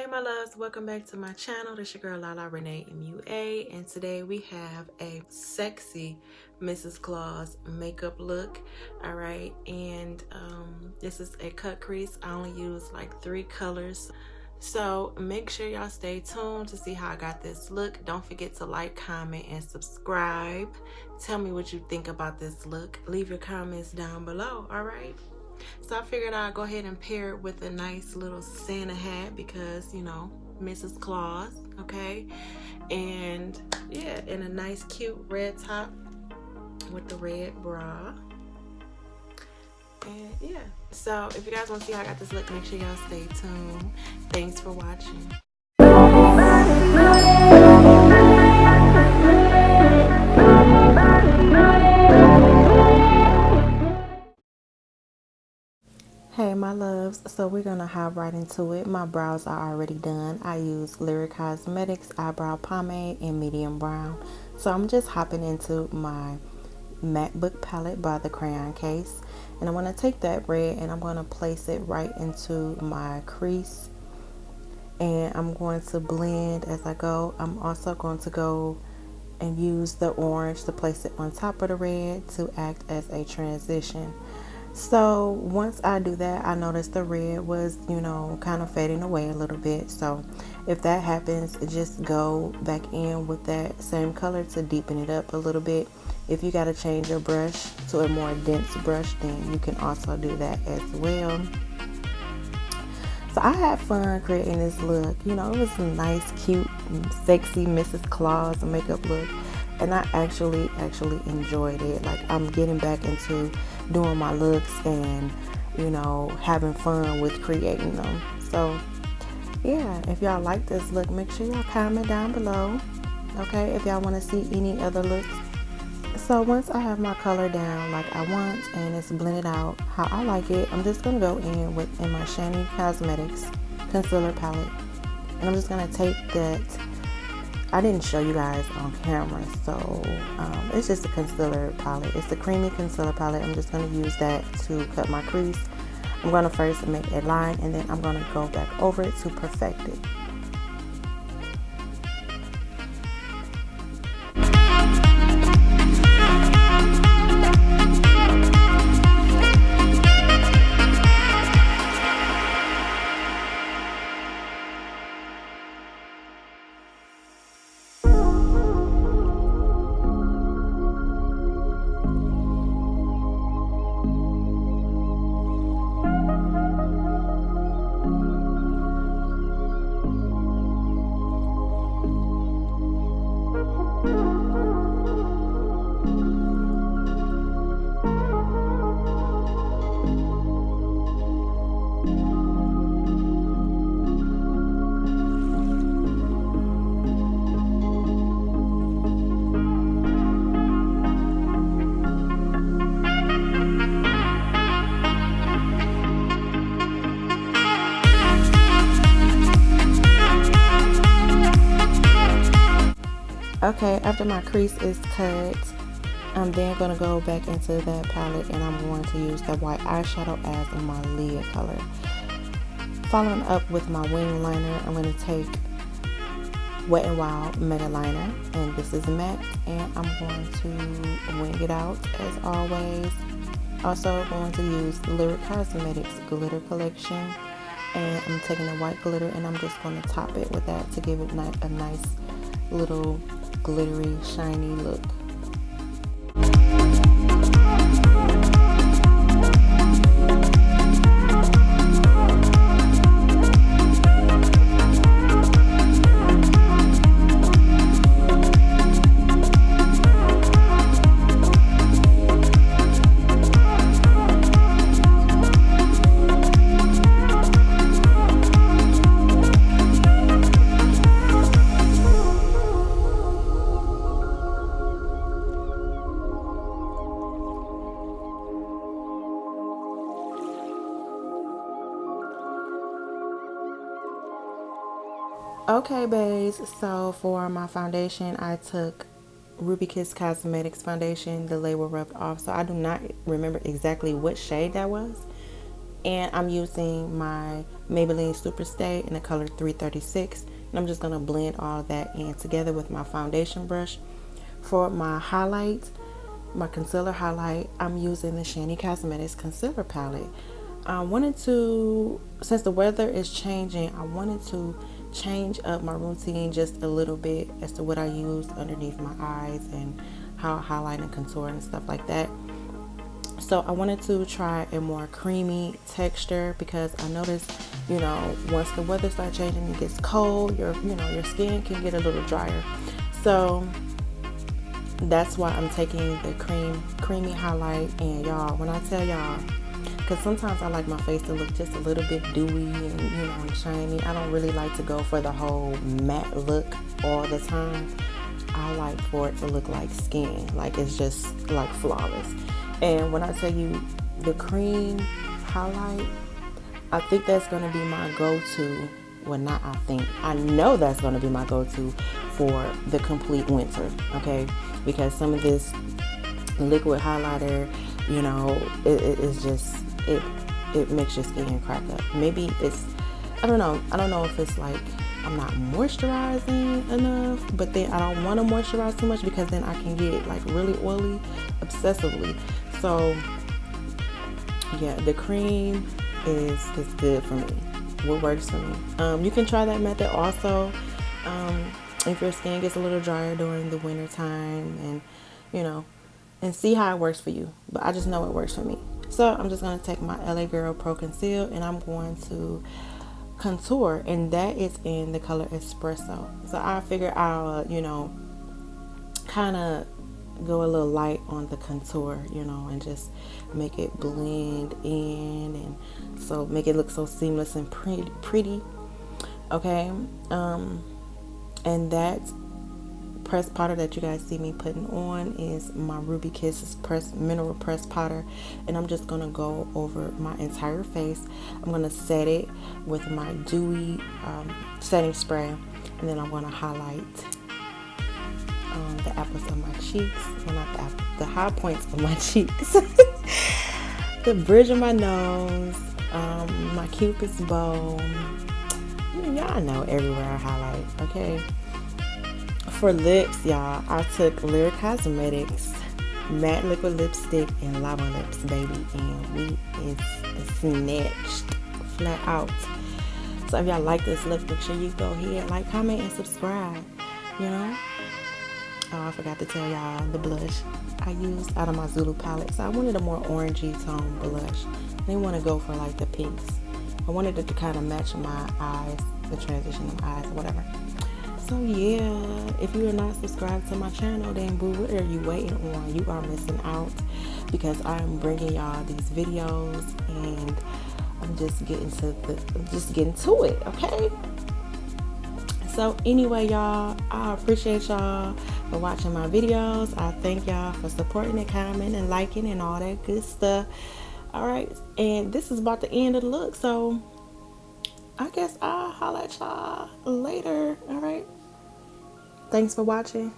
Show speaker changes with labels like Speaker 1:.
Speaker 1: Hey my loves, welcome back to my channel. This your girl Lala Renee MUA, and today we have a sexy Mrs. Claus makeup look. All right, and this is a cut crease. I only use like 3 colors, so make sure y'all stay tuned to see how I got this look. Don't forget to like, comment, and subscribe. Tell me what you think about this look. Leave your comments down below. All right, so I figured I'd go ahead and pair it with a nice little Santa hat because, you know, Mrs. Claus, okay? And yeah, and a nice cute red top with the red bra. And yeah, so if you guys want to see how I got this look, make sure y'all stay tuned. Thanks for watching. Hey my loves, so we're gonna hop right into it. My brows are already done. I use Lyric Cosmetics eyebrow pomade in medium brown. So I'm just hopping into my MacBook palette by the Crayon case, and I'm gonna take that red and I'm gonna place it right into my crease, and I'm going to blend as I go. I'm also going to go and use the orange to place it on top of the red to act as a transition. So once I do that, I noticed the red was, you know, kind of fading away a little bit. So if that happens, just go back in with that same color to deepen it up a little bit. If you got to change your brush to a more dense brush, then you can also do that as well. So I had fun creating this look. You know, it was a nice, cute, sexy Mrs. Claus makeup look. And I actually enjoyed it. Like, I'm getting back into doing my looks and, you know, having fun with creating them. So yeah, if y'all like this look, make sure y'all comment down below, okay, if y'all want to see any other looks. So once I have my color down like I want and it's blended out how I like it, I'm just gonna go in my Shiny Cosmetics concealer palette, and I'm just gonna take that. I didn't show you guys on camera, so it's just a concealer palette. It's a creamy concealer palette. I'm just going to use that to cut my crease. I'm going to first make a line, and then I'm going to go back over it to perfect it. Okay, after my crease is cut, I'm then going to go back into that palette and I'm going to use the white eyeshadow as my lid color. Following up with my wing liner, I'm going to take Wet n Wild Mega Liner, and this is matte, and I'm going to wing it out as always. Also going to use Lyric Cosmetics Glitter Collection, and I'm taking the white glitter and I'm just going to top it with that to give it a nice little glittery, shiny look. Okay, babes, so for my foundation, I took Ruby Kiss Cosmetics foundation. The label rubbed off, so I do not remember exactly what shade that was. And I'm using my Maybelline Superstay in the color 336. And I'm just going to blend all of that in together with my foundation brush. For my highlight, my concealer highlight, I'm using the Shani Cosmetics concealer palette. I wanted to, since the weather is changing, I wanted to change up my routine just a little bit as to what I use underneath my eyes and how I highlight and contour and stuff like that. So I wanted to try a more creamy texture because I noticed, you know, once the weather starts changing, it gets cold, your skin can get a little drier. So that's why I'm taking the creamy highlight. And y'all, when I tell y'all, because sometimes I like my face to look just a little bit dewy and, you know, and shiny. I don't really like to go for the whole matte look all the time. I like for it to look like skin, like it's just like flawless. And when I tell you the cream highlight, I think that's going to be my go-to. Well, not I think. I know that's going to be my go-to for the complete winter, okay? Because some of this liquid highlighter, you know, it's just, it makes your skin crack up. Maybe it's, I don't know if it's like I'm not moisturizing enough, but then I don't want to moisturize too much because then I can get like really oily obsessively. So yeah, the cream is good for me. What works for me. You can try that method also if your skin gets a little drier during the winter time, and you know, and see how it works for you. But I just know it works for me. So I'm just going to take my LA Girl Pro Conceal and I'm going to contour, and that is in the color Espresso. So I figure I'll, you know, kind of go a little light on the contour, you know, and just make it blend in, and so make it look so seamless and pretty. Okay. And that pressed powder that you guys see me putting on is my Ruby Kisses mineral pressed powder, and I'm just gonna go over my entire face. I'm gonna set it with my dewy setting spray, and then I'm gonna highlight the apples of my cheeks. Well, not the apples, the high points of my cheeks, the bridge of my nose, my cupid's bow. Y'all know everywhere I highlight, okay? For lips, y'all, I took Lyric Cosmetics matte liquid lipstick and lava lips, baby, and we is snatched flat out. So if y'all like this look, make sure you go ahead, like, comment, and subscribe. You know. Oh, I forgot to tell y'all the blush I used out of my Zulu palette. So I wanted a more orangey tone blush. I didn't want to go for like the pinks. I wanted it to kind of match my eyes, the transition of my eyes, whatever. So yeah, if you are not subscribed to my channel, then boo, what are you waiting on? You are missing out, because I'm bringing y'all these videos and I'm just getting to it, okay? So anyway, y'all, I appreciate y'all for watching my videos. I thank y'all for supporting and commenting and liking and all that good stuff. All right, and this is about the end of the look, so I guess I'll holler at y'all later. All right, thanks for watching.